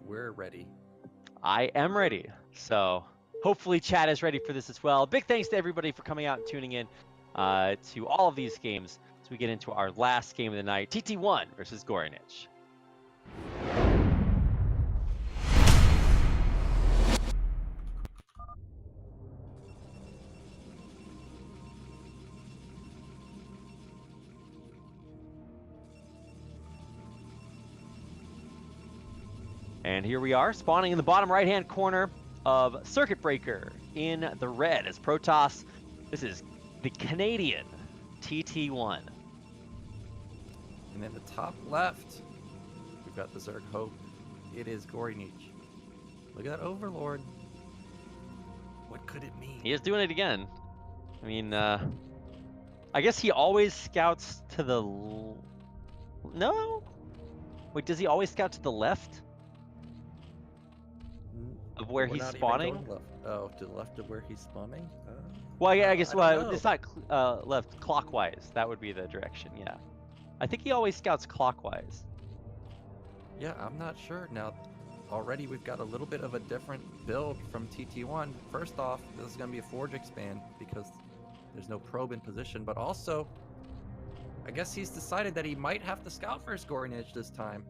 we're ready. I am ready. So hopefully chat is ready for this as well. Big thanks to everybody for coming out and tuning in to all of these games as we get into our last game of the night, TT1 versus g0rynich. And here we are, spawning in the bottom right-hand corner of Circuit Breaker in the red as Protoss. This is the Canadian TT1. And in the top left, we've got the Zerg Hope. It is g0rynich. Look at that Overlord. What could it mean? He is doing it again. I mean, I guess he always scouts to the... No? Wait, does he always scout to the left? Of where he's spawning? Oh, to the left of where he's spawning? Well, yeah, I guess it's not left, clockwise. That would be the direction, yeah. I think he always scouts clockwise. Yeah, I'm not sure. Now, already we've got a little bit of a different build from TT1. First off, this is going to be a Forge expand because there's no probe in position, but also, I guess he's decided that he might have to scout for his g0rynich this time.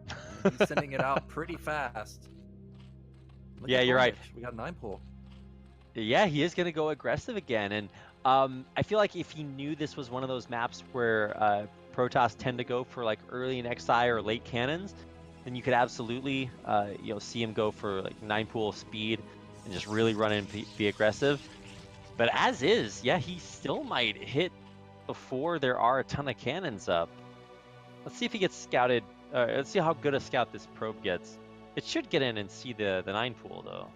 He's sending it out pretty fast. Look Yeah, you're right. We got 9 pull. Yeah, he is going to go aggressive again. And I feel like if he knew this was one of those maps where Protoss tend to go for like early in XI or late cannons, then you could absolutely see him go for like 9 pool speed and just really run in and be aggressive. But as is, yeah, he still might hit before there are a ton of cannons up. Let's see if he gets scouted. Let's see how good a scout this probe gets. It should get in and see the 9 pool though.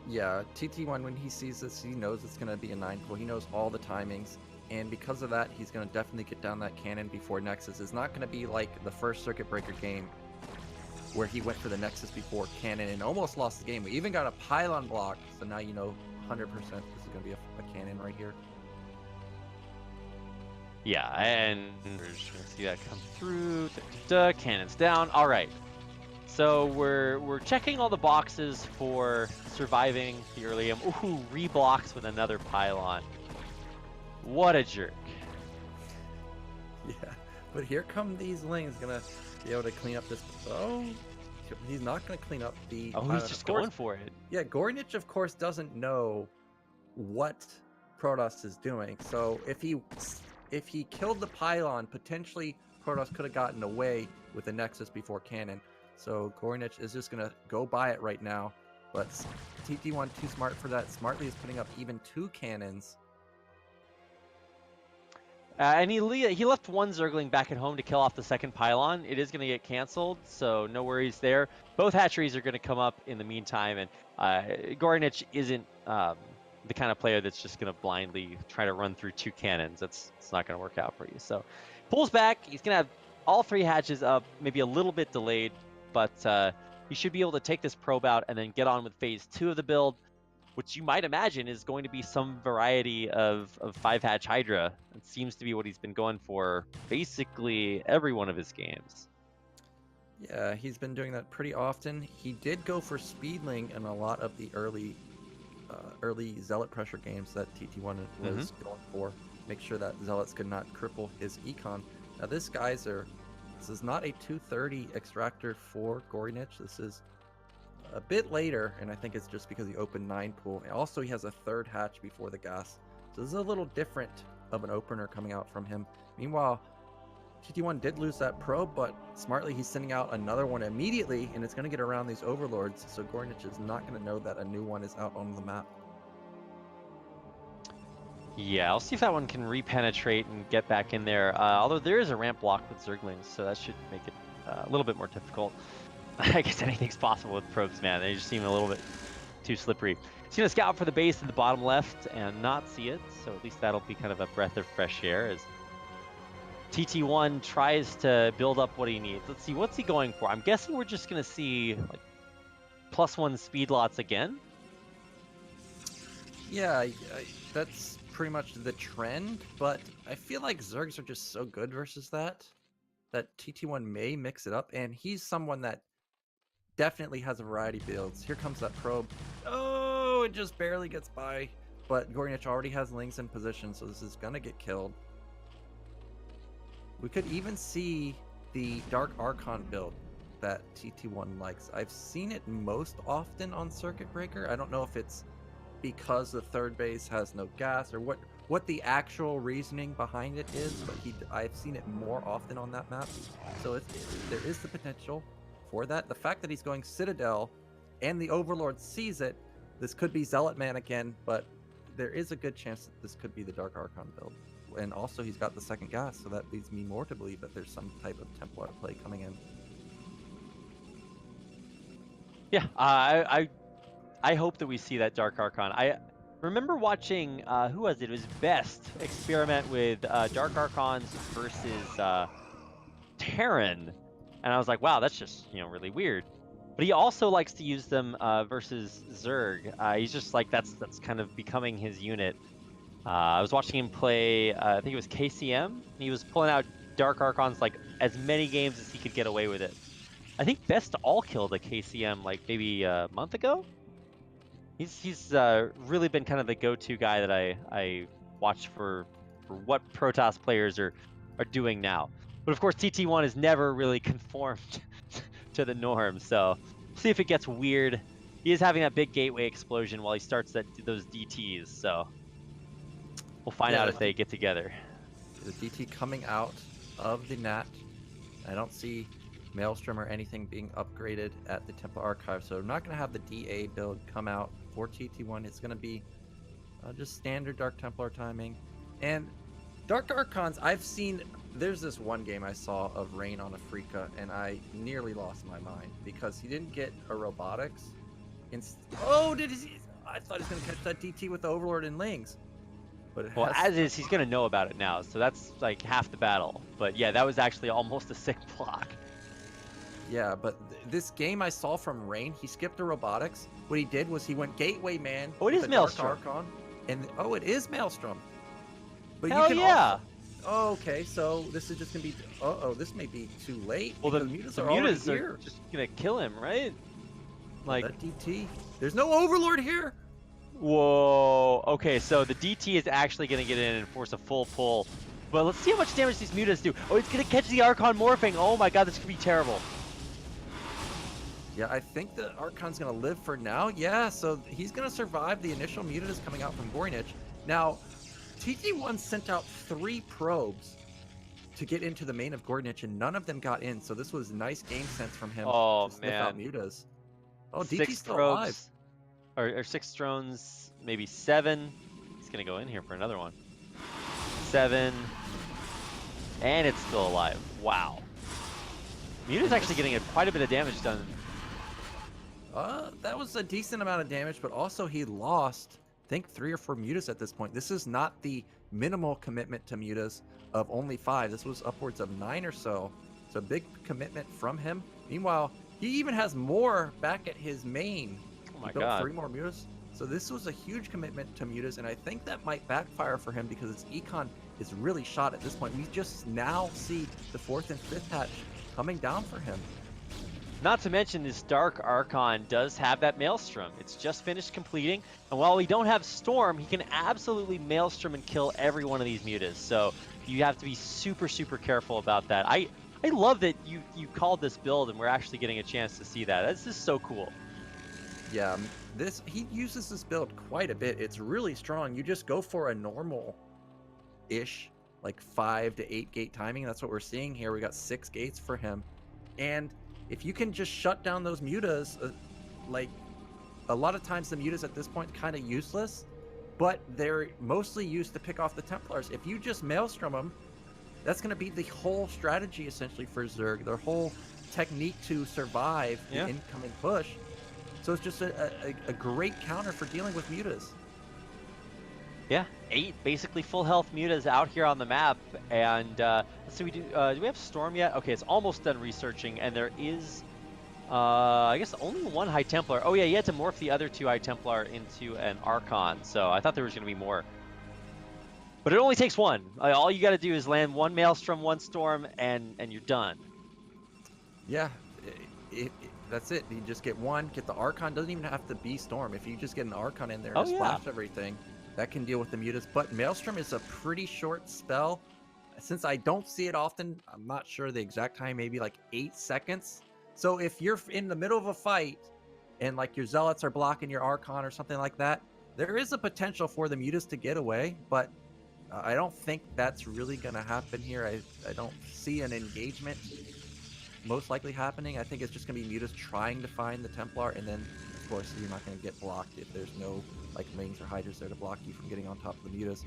Yeah, TT1, when he sees this, he knows it's going to be a 9 pool. He knows all the timings. And because of that, he's going to definitely get down that cannon before Nexus. It's not going to be like the first Circuit Breaker game where he went for the Nexus before cannon and almost lost the game. We even got a pylon block, so now you know 100% this is going to be a cannon right here. Yeah, and we're just going to see that come through. Cannons down. All right. So we're checking all the boxes for surviving the early game. Ooh, reblocks with another pylon. What a jerk. Yeah, but here come these lings gonna be able to clean up this. Oh, he's not gonna clean up the. Oh, he's just going for it. Yeah, g0rynich of course doesn't know what Protoss is doing. So if he killed the pylon, potentially Protoss could have gotten away with the Nexus before cannon. So g0rynich is just gonna go by it right now. But TT1 too smart for that. Smartly is putting up even 2 cannons. And he left one Zergling back at home to kill off the second pylon. It is going to get canceled, so no worries there. Both hatcheries are going to come up in the meantime, and g0rynich isn't the kind of player that's just going to blindly try to run through 2 cannons. It's not going to work out for you. So pulls back. He's going to have all 3 hatches up, maybe a little bit delayed, but he should be able to take this probe out and then get on with phase 2 of the build, which you might imagine is going to be some variety of 5-hatch Hydra. It seems to be what he's been going for basically every one of his games. Yeah, he's been doing that pretty often. He did go for Speedling in a lot of the early Zealot pressure games that TT1 was going for. Make sure that Zealots could not cripple his econ. Now this is not a 230 extractor for g0rynich. This is a bit later, and I think it's just because he opened 9 pool. And also, he has a 3rd hatch before the gas. So this is a little different of an opener coming out from him. Meanwhile, TT1 did lose that probe, but smartly he's sending out another one immediately, and it's going to get around these overlords. So g0rynich is not going to know that a new one is out on the map. Yeah, I'll see if that one can repenetrate and get back in there. Although there is a ramp block with Zerglings, so that should make it a little bit more difficult. I guess anything's possible with probes, man. They just seem a little bit too slippery. He's going to scout for the base in the bottom left and not see it, so at least that'll be kind of a breath of fresh air as TT1 tries to build up what he needs. Let's see, what's he going for? I'm guessing we're just going to see like +1 speed lots again. Yeah, that's pretty much the trend, but I feel like Zergs are just so good versus that TT1 may mix it up, and he's someone that definitely has a variety of builds. Here comes that probe. Oh, it just barely gets by. But g0rynich already has Lings in position, so this is going to get killed. We could even see the Dark Archon build that TT1 likes. I've seen it most often on Circuit Breaker. I don't know if it's because the third base has no gas or what the actual reasoning behind it is, but I've seen it more often on that map. So there is the potential for that. The fact that he's going Citadel and the Overlord sees it, this could be Zealot Man again, but there is a good chance that this could be the Dark Archon build. And also he's got the second gas, so that leads me more to believe that there's some type of Templar play coming in. Yeah, I hope that we see that Dark Archon. I remember watching, who was it? It was Best experiment with Dark Archons versus Terran, and I was like, wow, that's just really weird. But he also likes to use them versus Zerg. He's just like that's kind of becoming his unit. I was watching him play. I think it was KCM. He was pulling out Dark Archons like as many games as he could get away with it. I think Best all killed a KCM like maybe a month ago. He's really been kind of the go-to guy that I watch for what Protoss players are doing now. But of course, TT1 has never really conformed to the norm, so we'll see if it gets weird. He is having that big gateway explosion while he starts those DTs, so we'll find out if they get together. The DT coming out of the Nat. I don't see Maelstrom or anything being upgraded at the Templar Archive, so I'm not going to have the DA build come out for TT1. It's going to be just standard Dark Templar timing. And Dark Archons, I've seen, there's this one game I saw of Rain on Afrika, and I nearly lost my mind because he didn't get a robotics. Oh, I thought he was going to catch that DT with the Overlord and Lings. But well, as is, he's going to know about it now, so that's like half the battle. But yeah, that was actually almost a sick block. Yeah, but this game I saw from Rain, he skipped the robotics. What he did was he went Gateway Man. Oh, it is Maelstrom. Archon, and oh, it is Maelstrom. But hell you can yeah! Oh, okay, so this is just gonna be. Oh, this may be too late. Well, the mutas are just gonna kill him, right? Like that DT. There's no Overlord here. Whoa. Okay, so the DT is actually gonna get in and force a full pull. But let's see how much damage these mutas do. Oh, it's gonna catch the Archon morphing. Oh my god, this could be terrible. Yeah, I think the Archon's gonna live for now. Yeah, so he's gonna survive the initial mutas coming out from g0rynich. Now, TT1 sent out 3 probes to get into the main of g0rynich, and none of them got in. So this was nice game sense from him to sniff out mutas. Oh, DT's still alive. Or 6 drones, maybe 7. He's gonna go in here for another one. 7, and it's still alive. Wow. Muta's actually getting quite a bit of damage done. That was a decent amount of damage, but also he lost, I think, 3 or 4 mutas at this point. This is not the minimal commitment to mutas of only 5. This was upwards of 9 or so. It's a big commitment from him. Meanwhile, he even has more back at his main. Oh my he built god. 3 more mutas. So this was a huge commitment to mutas, and I think that might backfire for him because his econ is really shot at this point. We just now see the 4th and 5th hatch coming down for him. Not to mention this Dark Archon does have that Maelstrom. It's just finished completing, and while we don't have Storm, he can absolutely Maelstrom and kill every one of these mutas. So you have to be super, super careful about that. I love that you called this build and we're actually getting a chance to see that. This is so cool. Yeah, he uses this build quite a bit. It's really strong. You just go for a normal-ish, like 5 to 8 gate timing. That's what we're seeing here. We got 6 gates for him, and if you can just shut down those mutas, like a lot of times the mutas at this point kind of useless, but they're mostly used to pick off the Templars. If you just Maelstrom them, that's going to be the whole strategy essentially for Zerg, their whole technique to survive the incoming push. So it's just a great counter for dealing with mutas. Yeah, 8 basically full health mutas out here on the map, and let's see, do we have Storm yet? Okay, it's almost done researching, and there is, I guess only 1 High Templar. Oh yeah, you had to morph the other 2 High Templar into an Archon, so I thought there was going to be more. But it only takes 1. All you got to do is land 1 Maelstrom, 1 Storm, and you're done. Yeah, That's it. You just get one, get the Archon. Doesn't even have to be Storm. If you just get an Archon in there Oh, and yeah. splash everything, that can deal with the Mutas. But Maelstrom is a pretty short spell. Since I don't see it often, I'm not sure the exact time, maybe like 8 seconds. So if you're in the middle of a fight and like your Zealots are blocking your Archon or something like that, there is a potential for the Mutas to get away, but I don't think that's really going to happen here. I don't see an engagement most likely happening. I think it's just going to be Mutas trying to find the Templar, and then, of course, you're not going to get blocked if there's no like Lings or Hydras there to block you from getting on top of the Mutas.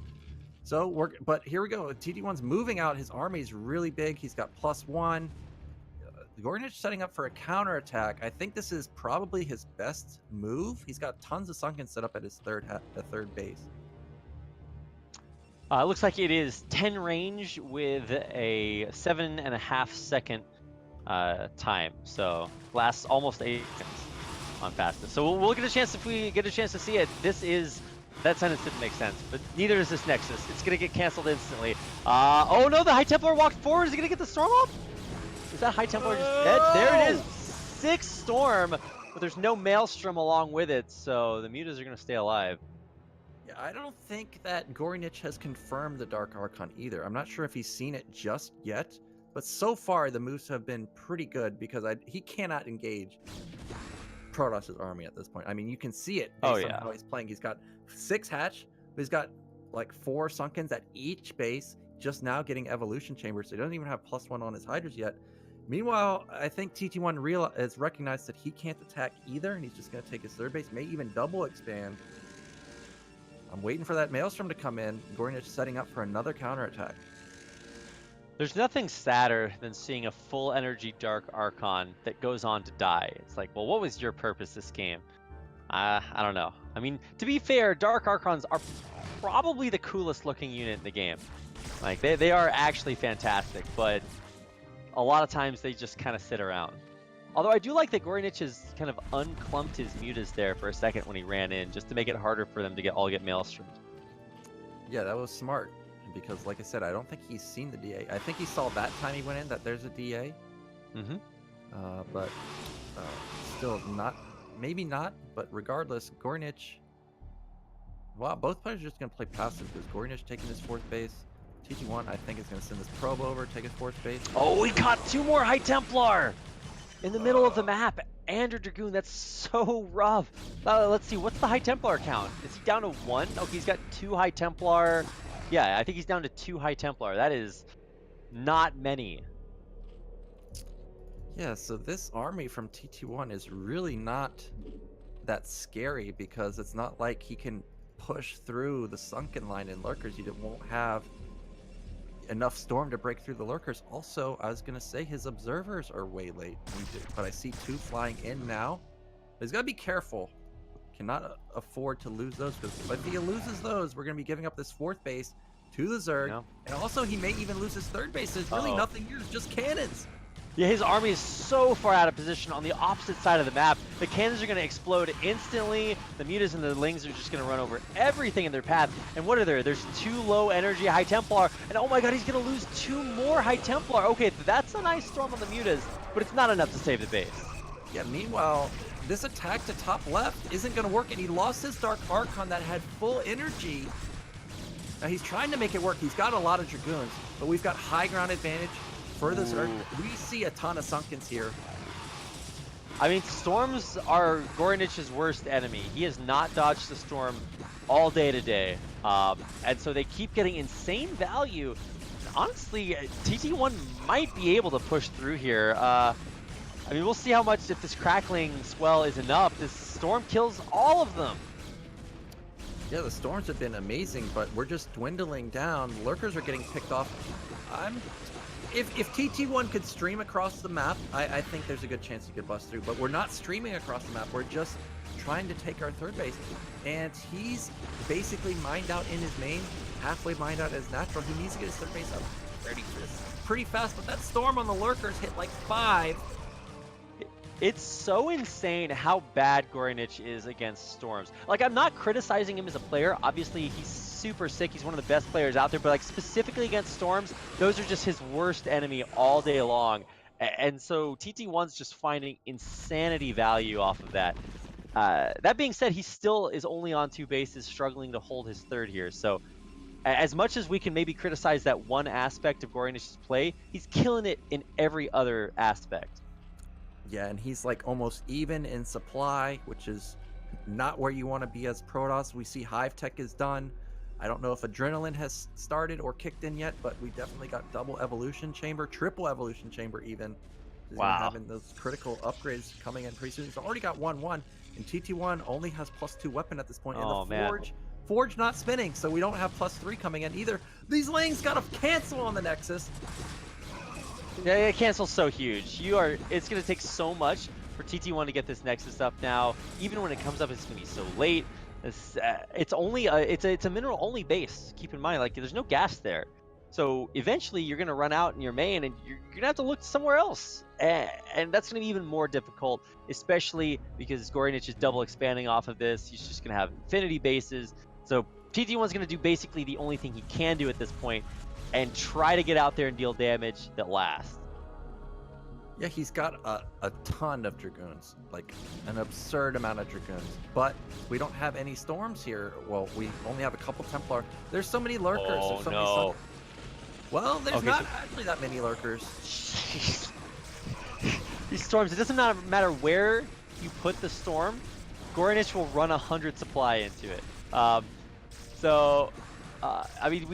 So but here we go. TT1's moving out. His army is really big. He's got +1. g0rynich setting up for a counterattack. I think this is probably his best move. He's got tons of Sunken set up at his third base. Looks like it is 10 range with a 7.5 second time. So lasts almost 8 seconds on fastest. So we'll get a chance, if we get a chance to see it. This is, that sentence didn't make sense, but neither does this Nexus. It's gonna get canceled instantly. Oh no, the High Templar walked forward. Is he gonna get the Storm off? Is that High Templar just dead? There it is, 6 Storm, but there's no Maelstrom along with it, so the Mutas are gonna stay alive. Yeah, I don't think that g0rynich has confirmed the Dark Archon either. I'm not sure if he's seen it just yet, but so far the moves have been pretty good because he cannot engage Protoss' army at this point. I mean, you can see it based on how he's playing. He's got 6 hatch, but he's got like 4 Sunkens at each base, just now getting Evolution Chambers, so he doesn't even have +1 on his Hydras yet. Meanwhile, I think TT1 has recognized that he can't attack either, and he's just going to take his third base, may even double expand. I'm waiting for that Maelstrom to come in. g0rynich setting up for another counterattack. There's nothing sadder than seeing a full energy Dark Archon that goes on to die. It's like, well, what was your purpose this game? I don't know. I mean, to be fair, Dark Archons are probably the coolest looking unit in the game. Like, they are actually fantastic, but a lot of times they just kind of sit around. Although I do like that g0rynich has kind of unclumped his Mutas there for a second when he ran in, just to make it harder for them to get Maelstromed. Yeah, that was smart. Because, like I said, I don't think he's seen the DA. I think he saw that time he went in that there's a DA. But still not, maybe not. But regardless, g0rynich. Wow, both players are just going to play passive because g0rynich taking his 4th base. TT1, I think, is going to send this probe over, take his 4th base. Oh, we caught 2 more High Templar in the middle of the map. And a Dragoon, that's so rough. Let's see, what's the High Templar count? Is he down to 1? Okay, he's got 2 High Templar. Yeah, I think he's down to 2 High Templar. That is not many. Yeah, so this army from TT1 is really not that scary because it's not like he can push through the Sunken line and Lurkers. You won't have enough Storm to break through the Lurkers. Also, I was going to say his Observers are way late, but I see 2 flying in now. He's got to be careful. Cannot afford to lose those, because if he loses those, we're going to be giving up this 4th base to the Zerg. No. And also, he may even lose his 3rd base. There's really nothing here. It's just cannons. Yeah, his army is so far out of position on the opposite side of the map. The cannons are going to explode instantly. The Mutas and the Lings are just going to run over everything in their path. And what are there? There's 2 low energy High Templar. And oh my god, he's going to lose 2 more High Templar. Okay, that's a nice storm on the Mutas, but it's not enough to save the base. Yeah, meanwhile, this attack to top left isn't going to work, and he lost his Dark Archon that had full energy. Now he's trying to make it work. He's got a lot of Dragoons, but we've got high ground advantage for the Zerg. We see a ton of Sunkens here. I mean, Storms are g0rynich's worst enemy. He has not dodged the Storm all day today. And so they keep getting insane value. Honestly, TT1 might be able to push through here. I mean, we'll see how much, if this Crackling Swell is enough. This Storm kills all of them. Yeah, the Storms have been amazing, but we're just dwindling down. Lurkers are getting picked off. If TT1 could stream across the map, I think there's a good chance he could bust through. But we're not streaming across the map. We're just trying to take our 3rd base. And he's basically mined out in his main, halfway mined out as natural. He needs to get his 3rd base up pretty fast. But that Storm on the Lurkers hit like 5. It's so insane how bad g0rynich is against Storms. Like, I'm not criticizing him as a player. Obviously, he's super sick. He's one of the best players out there. But, like, specifically against Storms, those are just his worst enemy all day long. And so TT1's just finding insanity value off of that. That being said, he still is only on 2 bases, struggling to hold his third here. So as much as we can maybe criticize that one aspect of g0rynich's play, he's killing it in every other aspect. Yeah, and he's like almost even in supply, which is not where you want to be as Protoss. We see Hive Tech is done. I don't know if Adrenaline has started or kicked in yet, but we definitely got double Evolution Chamber, triple Evolution Chamber even. He's gonna Wow. having those critical upgrades coming in pretty soon. He's already got 1-1, and TT1 only has +2 weapon at this point. Oh, And the man. Forge not spinning, so we don't have +3 coming in either. These lanes gotta cancel on the Nexus. Yeah, cancel's so huge. It's gonna take so much for TT1 to get this Nexus up now. Even when it comes up, it's gonna be so late. It's a mineral only base. Keep in mind, like there's no gas there. So eventually you're gonna run out in your main, and you're gonna have to look somewhere else. And that's gonna be even more difficult, especially because g0rynich is double expanding off of this. He's just gonna have infinity bases. So TT1's gonna do basically the only thing he can do at this point, and try to get out there and deal damage that lasts. Yeah, he's got a ton of Dragoons, like an absurd amount of Dragoons. But we don't have any Storms here. Well, we only have a couple Templar. There's so many Lurkers. Oh, There's so no. many well, there's Okay, not actually that many Lurkers. These Storms, it doesn't matter where you put the Storm, g0rynich will run 100 supply into it. I mean,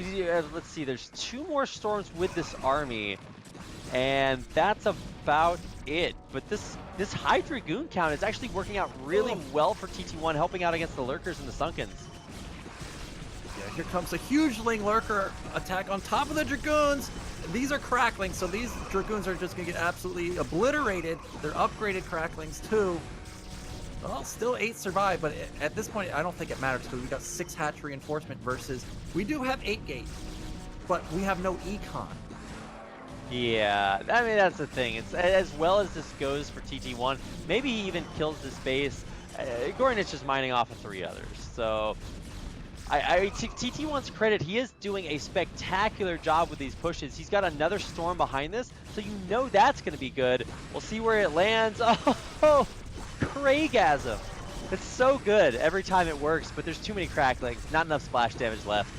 let's see, there's 2 more Storms with this army, and that's about it. But this high Dragoon count is actually working out really well for TT1, helping out against the Lurkers and the Sunkens. Yeah, here comes a huge Ling Lurker attack on top of the Dragoons. These are Cracklings, so these Dragoons are just going to get absolutely obliterated. They're upgraded Cracklings too. Well, still 8 survive, but at this point, I don't think it matters because we got 6 hatch reinforcement versus we do have 8 gate, but we have no econ. Yeah, I mean, that's the thing. It's as well as this goes for TT1, maybe he even kills this base. g0rynich is mining off of 3 others. So I take TT1's credit. He is doing a spectacular job with these pushes. He's got another Storm behind this, so you know that's going to be good. We'll see where it lands. Oh, Craigasm. It's so good every time it works, but there's too many Cracklings. Not enough splash damage left.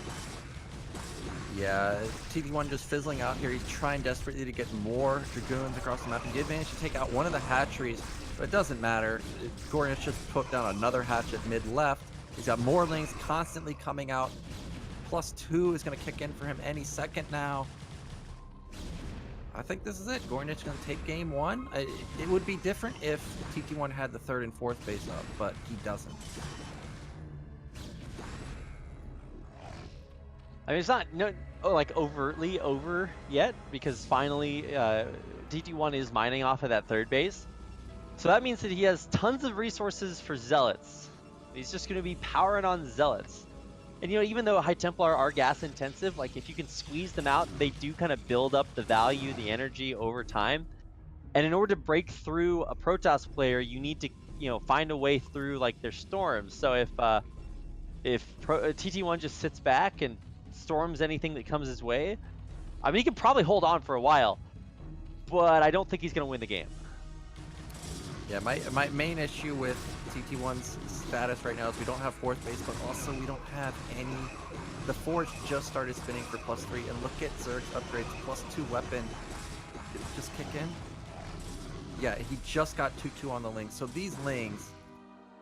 Yeah, TT1 just fizzling out here. He's trying desperately to get more Dragoons across the map. He did manage to take out one of the hatcheries, but it doesn't matter. g0rynich just put down another hatch at mid-left. He's got more lanes constantly coming out. +2 is going to kick in for him any second now. I think this is it. g0rynich going to take game 1. It would be different if TT1 had the 3rd and 4th base up, but he doesn't. I mean, it's not like overtly over yet, because finally TT1 is mining off of that 3rd base. So that means that he has tons of resources for Zealots. He's just going to be powering on Zealots. And even though High Templar are gas intensive, like if you can squeeze them out, they do kind of build up the value, the energy over time. And in order to break through a Protoss player, you need to find a way through like their Storms. So if TT1 just sits back and storms anything that comes his way, I mean, he can probably hold on for a while, but I don't think he's going to win the game. Yeah, my main issue with TT1's status right now is we don't have 4th base, but also we don't have any. The Forge just started spinning for +3, and look at Zerg's upgrades, +2 weapon. Did it just kick in? Yeah, he just got 2-2 on the Ling, so these Lings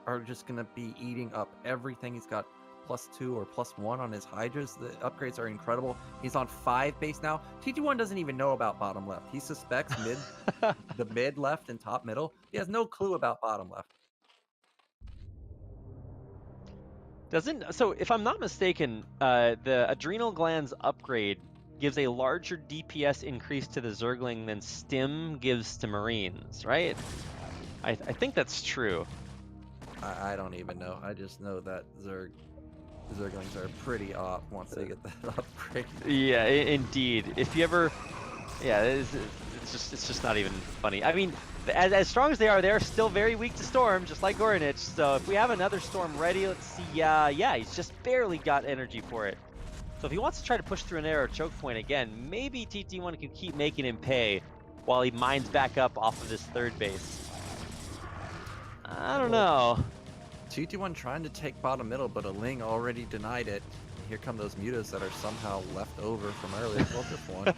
are just going to be eating up everything. He's got +2 or +1 on his Hydras. The upgrades are incredible. He's on 5 base now. TT1 doesn't even know about bottom left. He suspects the mid left and top middle. He has no clue about bottom left. So if I'm not mistaken, the Adrenal Glands upgrade gives a larger DPS increase to the Zergling than Stim gives to Marines, right? I think that's true. I don't even know. I just know that Zerglings are pretty off once they get that upgrade. Yeah, indeed. If you ever, yeah, it's just not even funny. I mean, as strong as they're still very weak to Storm, just like g0rynich. So if we have another Storm ready, let's see. Yeah, he's just barely got energy for it. So if he wants to try to push through an arrow choke point again, maybe TT1 can keep making him pay. while he mines back up off of this third base. I don't Well, know. TT1 trying to take bottom middle, but a Ling already denied it. Here come those mutas that are somehow left over from earlier. Well, just one.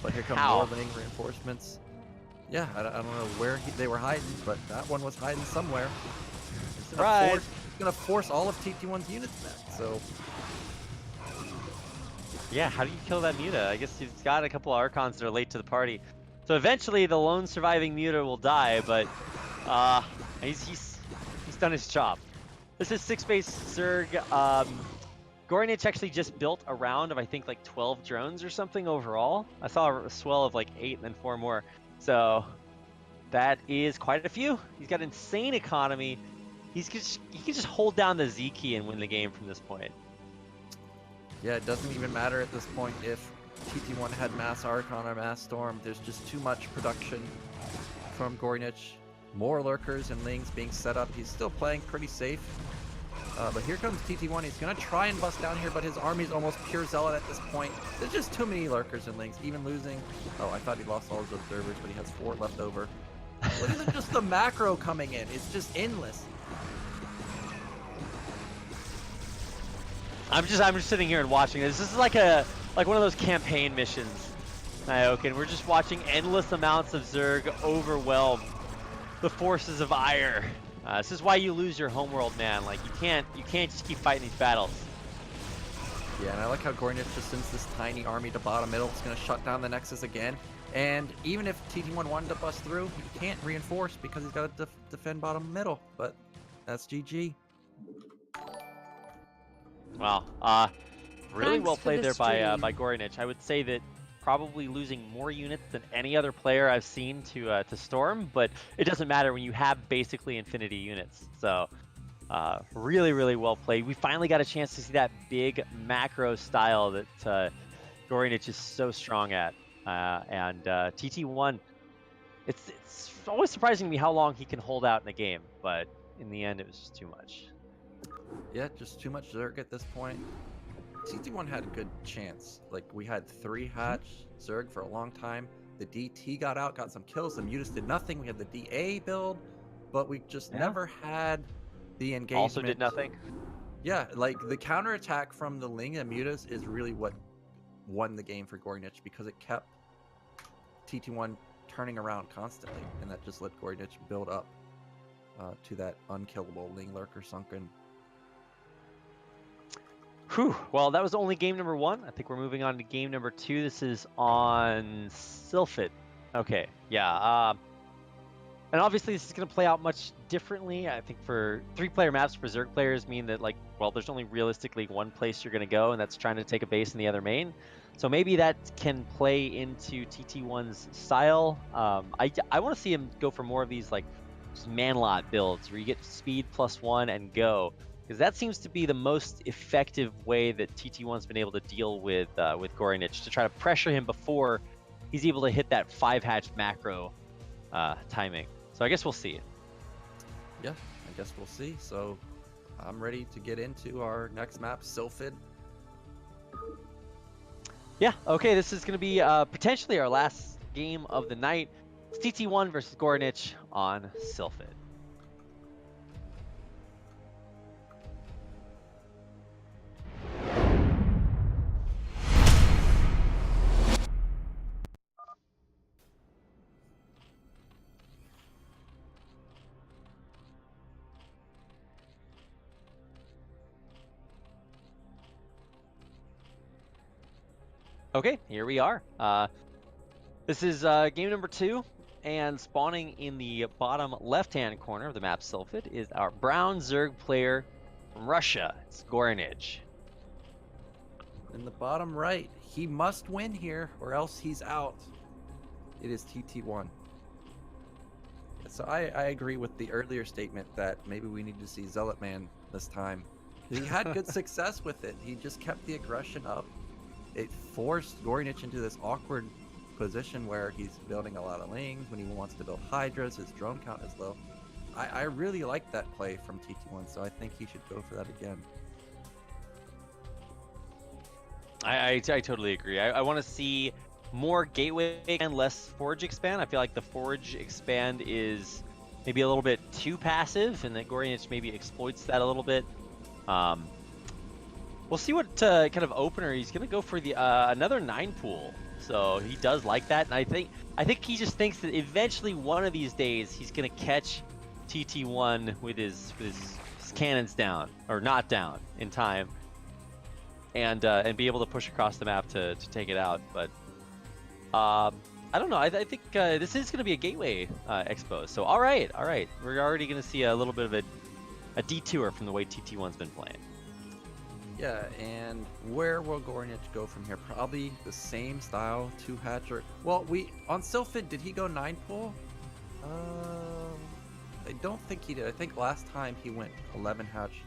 But here come more How? Ling reinforcements. Yeah, I don't know where they were hiding, but that one was hiding somewhere. Surprise! It's gonna force all of TT1's units back. So Yeah, how do you kill that Muta? I guess he's got a couple of Archons that are late to the party. So eventually the lone surviving Muta will die, but he's done his job. This is 6-base Zerg. g0rynich actually just built a round of, I think, like 12 drones or something overall. I saw a swell of like 8 and then 4 more. So that is quite a few. He's got insane economy. He can just hold down the Z key and win the game from this point. yeah, it doesn't even matter at this point if TT1 had Mass Archon or Mass Storm. There's just too much production from g0rynich. More lurkers and Lings being set up. He's still playing pretty safe. But here comes TT1. He's going to try and bust down here, but his army's almost pure zealot at this point. There's just too many lurkers and Lings, even losing. Oh, I thought he lost all his observers, but he has 4 left over. Look at just the macro coming in. It's just endless. I'm just sitting here and watching this. This is like one of those campaign missions, Nyoken. We're just watching endless amounts of Zerg overwhelm the forces of Ire. This is why you lose your homeworld, man. Like you can't just keep fighting these battles. Yeah, and I like how g0rynich just sends this tiny army to bottom middle. It's going to shut down the Nexus again. And even if TT1 wanted to bust through, he can't reinforce because he's got to defend bottom middle. But that's GG. Wow. Really Thanks well for played the there by stream. g0rynich. I would say that probably losing more units than any other player I've seen to Storm, but it doesn't matter when you have basically infinity units. So really, really well played. We finally got a chance to see that big macro style that g0rynich is so strong at. And TT1, it's always surprising to me how long he can hold out in the game, but in the end it was just too much. Yeah, just too much Zerg at this point. TT1 had a good chance. Like, we had 3 hatch Zerg for a long time. The DT got out, got some kills. The Mutas did nothing. We had the DA build, but we just never had the engagement. Also did nothing. Yeah, like, the counterattack from the Ling and Mutas is really what won the game for g0rynich because it kept TT1 turning around constantly, and that just let g0rynich build up to that unkillable Ling Lurker sunken. Whew. Well, that was only game number 1. I think we're moving on to game number 2. This is on Sylphid. Okay, yeah. And obviously this is going to play out much differently. I think for 3-player maps for Zerg players mean that, like, well, there's only realistically one place you're going to go, and that's trying to take a base in the other main. So maybe that can play into TT1's style. I want to see him go for more of these, like, just man-lot builds where you get speed +1 and go. Because that seems to be the most effective way that TT1's been able to deal with g0rynich, to try to pressure him before he's able to hit that 5-hatch macro timing. So I guess we'll see. Yeah, I guess we'll see. So I'm ready to get into our next map, Sylphid. Yeah, okay, this is going to be potentially our last game of the night. It's TT1 versus g0rynich on Sylphid. Okay, here we are. This is game number 2, and spawning in the bottom left-hand corner of the map Sylphid is our brown Zerg player from Russia. It's g0rynich. In the bottom right, he must win here or else he's out. It is TT1. So I agree with the earlier statement that maybe we need to see Zealot Man this time. He had good success with it. He just kept the aggression up. It forced g0rynich into this awkward position where he's building a lot of Lings. When he wants to build Hydras, his drone count is low. I really like that play from TT1, so I think he should go for that again. I totally agree. I want to see more gateway and less forge expand. I feel like the forge expand is maybe a little bit too passive, and that g0rynich maybe exploits that a little bit. We'll see what kind of opener he's gonna go for. The another 9 pool, so he does like that, and I think he just thinks that eventually one of these days he's gonna catch TT1 with his cannons down or not down in time, and be able to push across the map to take it out. But I don't know. I think this is going to be a gateway expo. So all right, we're already going to see a little bit of a detour from the way TT1's been playing. Yeah, and where will g0rynich go from here? Probably the same style, 2 hatcher. Well, on Sylphid, did he go 9 pool? I don't think he did. I think last time he went 11 hatch,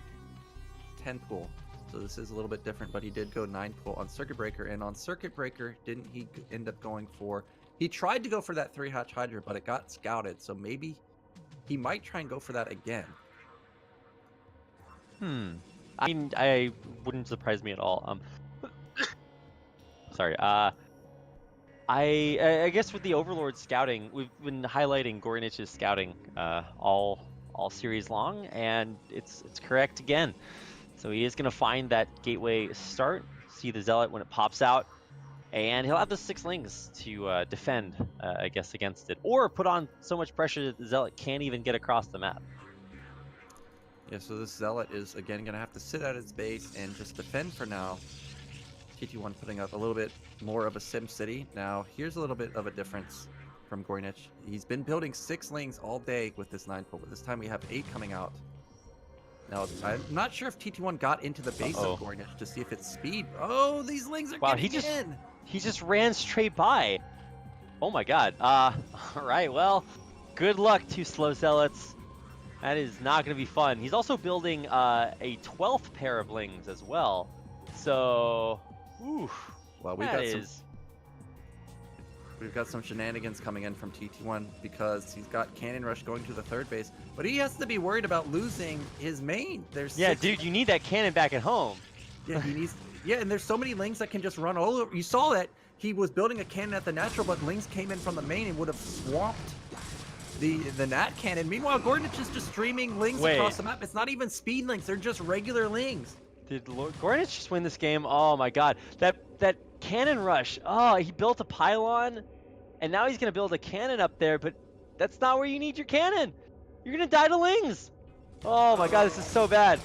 10 pool. So this is a little bit different, but he did go 9 pool on Circuit Breaker. And on Circuit Breaker, didn't he end up going for... He tried to go for that 3 hatch Hydra, but it got scouted. So maybe he might try and go for that again. I mean, I wouldn't surprise me at all. Sorry. I guess with the Overlord scouting, we've been highlighting g0rynich's scouting all series long, and it's correct again. So he is going to find that gateway start, see the Zealot when it pops out, and he'll have the 6 lings to defend, I guess, against it, or put on so much pressure that the Zealot can't even get across the map. Yeah, so this Zealot is, again, going to have to sit at its base and just defend for now. TT1 putting up a little bit more of a Sim City. Now, here's a little bit of a difference from g0rynich. He's been building 6 lings all day with this 9 pool, but this time we have 8 coming out. Now, I'm not sure if TT1 got into the base of g0rynich to see if it's speed. Oh, these lings are getting in! He just ran straight by. Oh my god. All right, well, good luck to Slow Zealots. That is not going to be fun. He's also building a 12th pair of lings as well. So, oof. Well, we've got some shenanigans coming in from TT1 because he's got Cannon Rush going to the 3rd base, but he has to be worried about losing his main. Dude, you need that cannon back at home. Yeah, he needs. Yeah, and there's so many lings that can just run all over. You saw that he was building a cannon at the natural, but lings came in from the main and would have swamped the nat cannon. Meanwhile, g0rynich is just streaming lings across the map. It's not even speed lings; they're just regular lings. Did g0rynich just win this game? Oh my god, that cannon rush. Oh, he built a pylon, and now he's gonna build a cannon up there. But that's not where you need your cannon. You're gonna die to lings. Oh my god, this is so bad.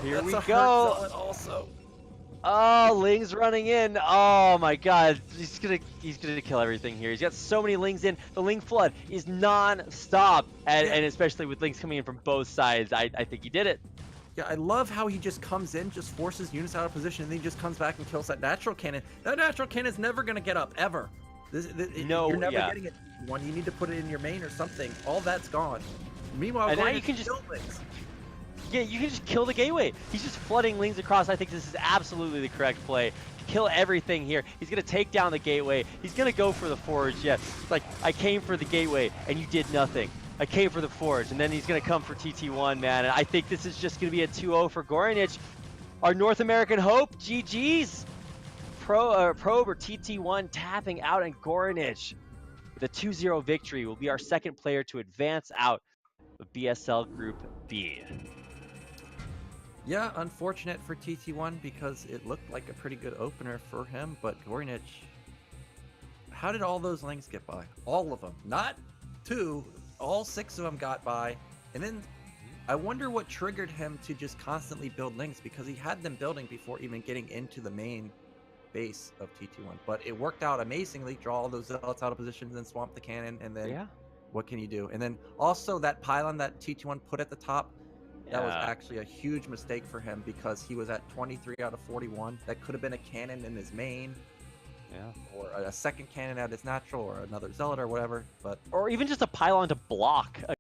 Here we go. Also. Oh, lings running in. Oh my god, he's gonna kill everything here. He's got so many lings in. The ling flood is non-stop, and especially with lings coming in from both sides, I think he did it. Yeah, I love how he just comes in, just forces units out of position, and then he just comes back and kills that natural cannon. That natural cannon is never gonna get up ever. You're never getting it. One, you need to put it in your main or something. All that's gone. Meanwhile, and now you can just kill lings. Yeah, you can just kill the gateway. He's just flooding lings across. I think this is absolutely the correct play. Kill everything here. He's going to take down the gateway. He's going to go for the forge. Yeah, it's like, I came for the gateway, and you did nothing. I came for the forge, and then he's going to come for TT1, man. And I think this is just going to be a 2-0 for g0rynich. Our North American hope, GG's. Probe or TT1 tapping out, and g0rynich with a 2-0 victory will be our 2nd player to advance out of BSL Group B. Yeah, unfortunate for TT1 because it looked like a pretty good opener for him, but g0rynich, how did all those lings get by? All of them. Not 2, all 6 of them got by. And then I wonder what triggered him to just constantly build lings, because he had them building before even getting into the main base of TT1. But it worked out amazingly. Draw all those zealots out of position, then swamp the cannon, and then what can you do? And then also that pylon that TT1 put at the top, that was actually a huge mistake for him because he was at 23 out of 41. That could have been a cannon in his main. Or a 2nd cannon at his natural, or another zealot or whatever. Or even just a pylon to block